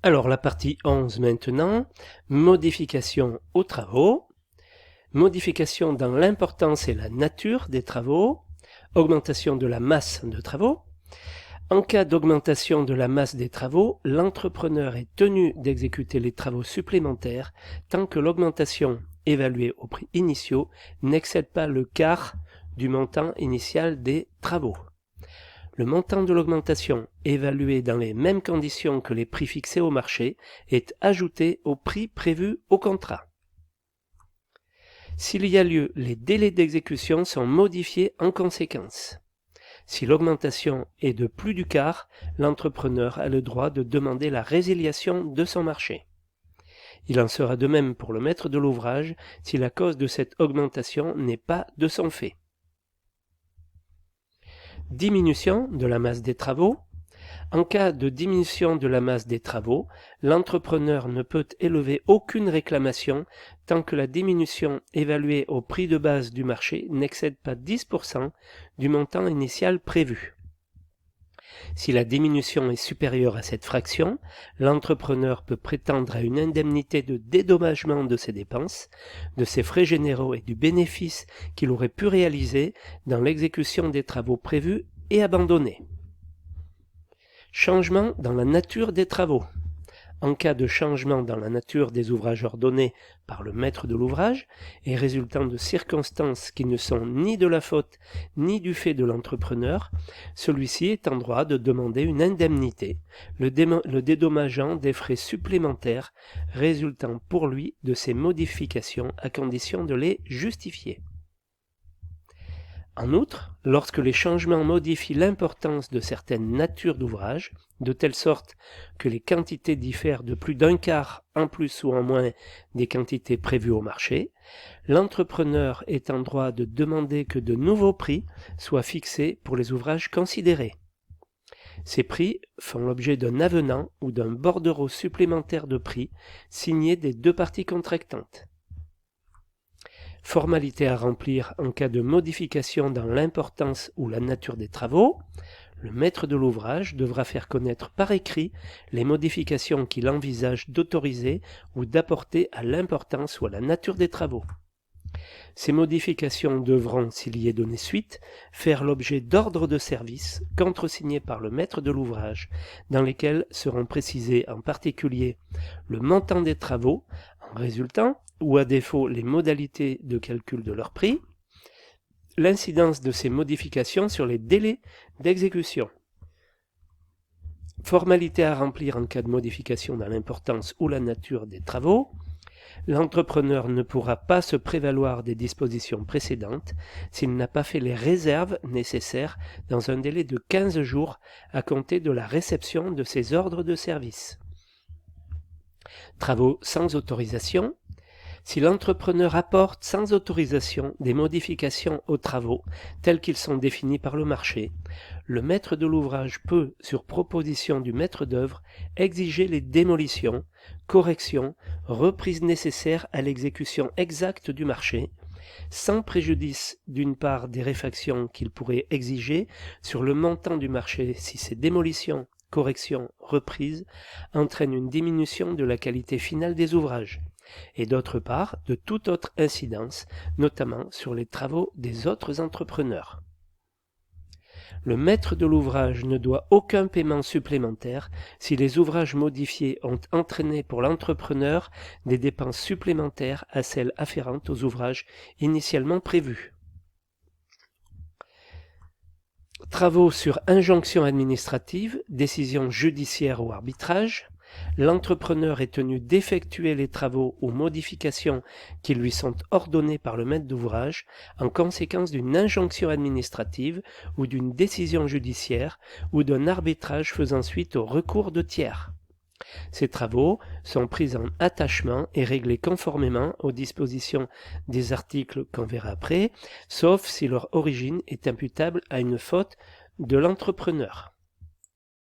Alors la partie 11 maintenant, modification aux travaux, modification dans l'importance et la nature des travaux, augmentation de la masse de travaux. En cas d'augmentation de la masse des travaux, l'entrepreneur est tenu d'exécuter les travaux supplémentaires tant que l'augmentation évaluée au prix initiaux n'excède pas le quart du montant initial des travaux. Le montant de l'augmentation, évalué dans les mêmes conditions que les prix fixés au marché, est ajouté au prix prévu au contrat. S'il y a lieu, les délais d'exécution sont modifiés en conséquence. Si l'augmentation est de plus du quart, l'entrepreneur a le droit de demander la résiliation de son marché. Il en sera de même pour le maître de l'ouvrage si la cause de cette augmentation n'est pas de son fait. Diminution de la masse des travaux. En cas de diminution de la masse des travaux, l'entrepreneur ne peut élever aucune réclamation tant que la diminution évaluée au prix de base du marché n'excède pas 10% du montant initial prévu. Si la diminution est supérieure à cette fraction, l'entrepreneur peut prétendre à une indemnité de dédommagement de ses dépenses, de ses frais généraux et du bénéfice qu'il aurait pu réaliser dans l'exécution des travaux prévus et abandonnés. Changement dans la nature des travaux. En cas de changement dans la nature des ouvrages ordonnés par le maître de l'ouvrage et résultant de circonstances qui ne sont ni de la faute ni du fait de l'entrepreneur, celui-ci est en droit de demander une indemnité, le dédommageant des frais supplémentaires résultant pour lui de ces modifications à condition de les justifier. En outre, lorsque les changements modifient l'importance de certaines natures d'ouvrages, de telle sorte que les quantités diffèrent de plus d'un quart en plus ou en moins des quantités prévues au marché, l'entrepreneur est en droit de demander que de nouveaux prix soient fixés pour les ouvrages considérés. Ces prix font l'objet d'un avenant ou d'un bordereau supplémentaire de prix signé des deux parties contractantes. Formalité à remplir en cas de modification dans l'importance ou la nature des travaux. Le maître de l'ouvrage devra faire connaître par écrit les modifications qu'il envisage d'autoriser ou d'apporter à l'importance ou à la nature des travaux. Ces modifications devront, s'il y est donné suite, faire l'objet d'ordres de service contresignés par le maître de l'ouvrage, dans lesquels seront précisés en particulier le montant des travaux en résultant, ou à défaut les modalités de calcul de leur prix, l'incidence de ces modifications sur les délais d'exécution. Formalité à remplir en cas de modification dans l'importance ou la nature des travaux. L'entrepreneur ne pourra pas se prévaloir des dispositions précédentes s'il n'a pas fait les réserves nécessaires dans un délai de 15 jours à compter de la réception de ces ordres de service. Travaux sans autorisation. Si l'entrepreneur apporte sans autorisation des modifications aux travaux tels qu'ils sont définis par le marché, le maître de l'ouvrage peut, sur proposition du maître d'œuvre, exiger les démolitions, corrections, reprises nécessaires à l'exécution exacte du marché, sans préjudice d'une part des réfactions qu'il pourrait exiger sur le montant du marché si ces démolitions, corrections, reprises entraînent une diminution de la qualité finale des ouvrages, et d'autre part de toute autre incidence, notamment sur les travaux des autres entrepreneurs. Le maître de l'ouvrage ne doit aucun paiement supplémentaire si les ouvrages modifiés ont entraîné pour l'entrepreneur des dépenses supplémentaires à celles afférentes aux ouvrages initialement prévus. Travaux sur injonction administrative, décision judiciaire ou arbitrage. L'entrepreneur est tenu d'effectuer les travaux ou modifications qui lui sont ordonnés par le maître d'ouvrage en conséquence d'une injonction administrative ou d'une décision judiciaire ou d'un arbitrage faisant suite au recours de tiers. Ces travaux sont pris en attachement et réglés conformément aux dispositions des articles qu'on verra après, sauf si leur origine est imputable à une faute de l'entrepreneur.